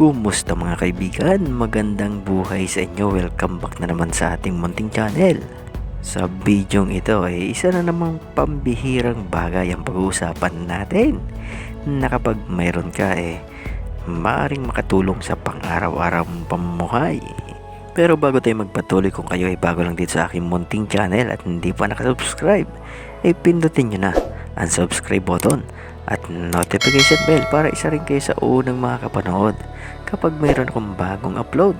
Kumusta mga kaibigan? Magandang buhay sa inyo. Welcome back na naman sa ating munting channel. Sa bidyong ito ay isa na namang pambihirang bagay ang pag-uusapan natin na kapag mayroon ka maaaring makatulong sa pang-araw-araw mong pamumuhay. Pero bago tayo magpatuloy, kung kayo ay bago lang dito sa aking munting channel at hindi pa nakasubscribe, ay pindutin nyo na ang subscribe button at notification bell para isa rin kayo sa unang makakapanood kapag mayroon akong bagong upload.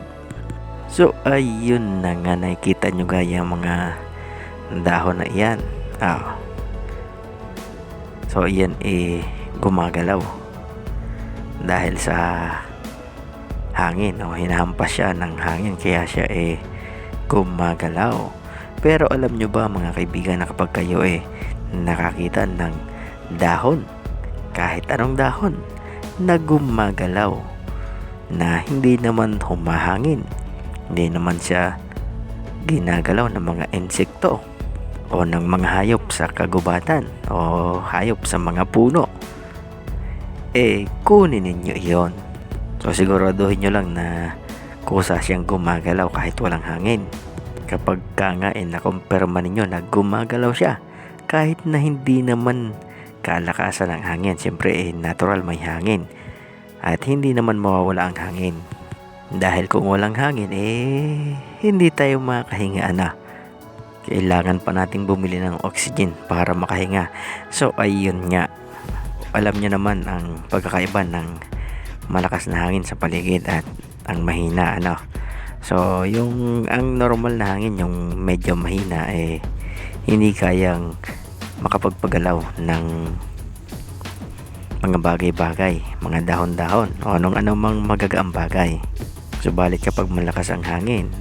So ayun na nga, nakikita nyo gaya mga dahon na iyan. So iyan gumagalaw dahil sa hangin, hinahampas siya ng hangin kaya siya gumagalaw. Pero alam nyo ba mga kaibigan na kapag kayo nakakita ng dahon, kahit anong dahon na gumagalaw, na hindi naman humahangin, hindi naman siya ginagalaw ng mga insekto o ng mga hayop sa kagubatan o hayop sa mga puno, kunin ninyo iyon. So siguraduhin nyo lang na kusa siyang gumagalaw kahit walang hangin. Kapag ka nga nakumpirma ninyo na gumagalaw siya kahit na hindi naman kalakasan ng hangin, siyempre natural may hangin at hindi naman mawawala ang hangin, dahil kung walang hangin hindi tayo makahinga na. Kailangan pa nating bumili ng oxygen para makahinga. So ayun nga, alam nyo naman ang pagkakaiba ng malakas na hangin sa paligid at ang mahina, So yung ang normal na hangin, yung medyo mahina, hindi kayang makapagpagalaw ng mga bagay-bagay, mga dahon-dahon o anong magagaang bagay. Subalit kapag malakas ang hangin,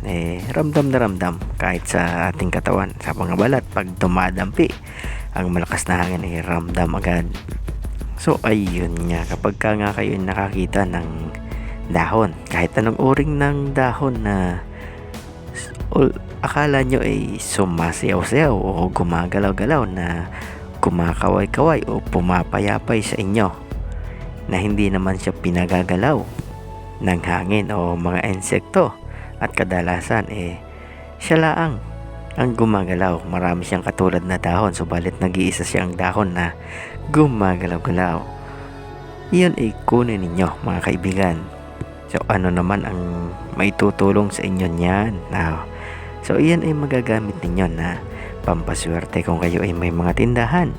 ramdam na ramdam kahit sa ating katawan, sa mga balat. Pag dumadampi ang malakas na hangin, ramdam agad. So ayun nga, kapag ka nga kayo nakakita ng dahon, kahit anong uring ng dahon na akala nyo sumasayaw-sayaw o gumagalaw-galaw, na kumakaway-kaway o pumapayapay sa inyo, na hindi naman siya pinagagalaw ng hangin o mga insekto, at kadalasan siya laang ang gumagalaw. Marami siyang katulad na dahon, subalit nag-iisa siyang dahon na gumagalaw-galaw. Iyon kunin ninyo mga kaibigan. So ano naman ang maitutulong sa inyo niyan? So iyan magagamit ninyo na pampaswerte kung kayo may mga tindahan.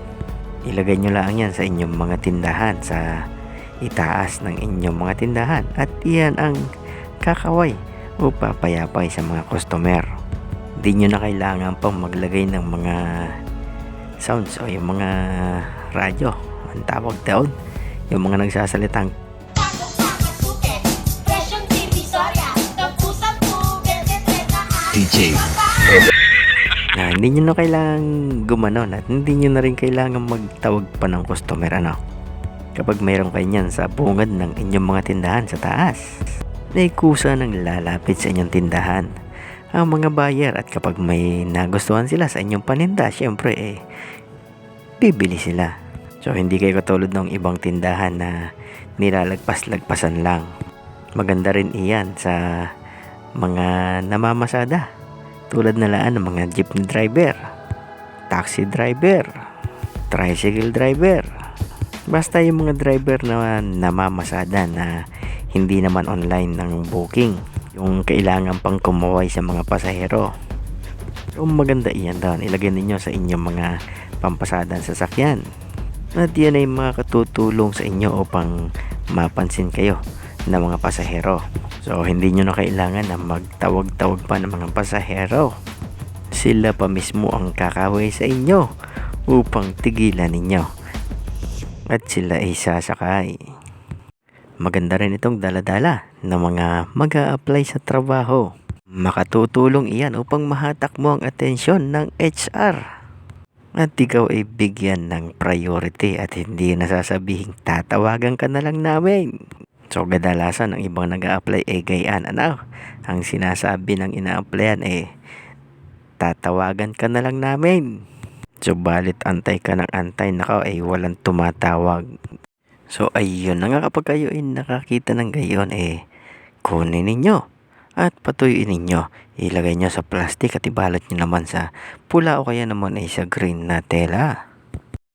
Ilagay nyo lang yan sa inyong mga tindahan, sa itaas ng inyong mga tindahan, at iyan ang kakaway o papayapay sa mga customer. Di nyo na kailangan pang maglagay ng mga sounds o yung mga radyo, ang tawag doon, yung mga nagsasalitang DJ. Hindi nyo na kailangan gumanon at hindi nyo na rin kailangan magtawag pa ng customer. Kapag mayroon kayo niyan sa bungad ng inyong mga tindahan sa taas, naikusa ng lalapit sa inyong tindahan ang mga buyer, at kapag may nagustuhan sila sa inyong paninda, syempre bibili sila. So hindi kayo katulad ng ibang tindahan na nilalagpas-lagpasan lang. Maganda rin iyan sa mga namamasada, tulad na laan ng mga jeepney driver, taxi driver, tricycle driver, basta yung mga driver na namamasada na hindi naman online ng booking, yung kailangan pang kumuway sa mga pasahero. So maganda iyan doon, ilagay ninyo sa inyong mga pampasadang sasakyan, at yan ay makakatutulong sa inyo upang mapansin kayo ng mga pasahero. So hindi nyo na kailangan na magtawag-tawag pa ng mga pasahero, sila pa mismo ang kakaway sa inyo upang tigilan ninyo at sila sasakay. Maganda rin itong daladala ng mga mag-a-apply sa trabaho. Makatutulong iyan upang mahatak mo ang atensyon ng HR at ikaw bigyan ng priority, at hindi nasasabihing tatawagan ka na lang namin. So kadalasan ang ibang nag-a-apply gayaan, ang sinasabi ng ina-applyan tatawagan ka na lang namin. Subalit antay ka ng antay, walang tumatawag. So ayun na nga, kapag kayo nakakita ng gayon, kunin ninyo at patuyuin ninyo. Ilagay nyo sa plastic at ibalot nyo naman sa pula o kaya naman ay sa green na tela.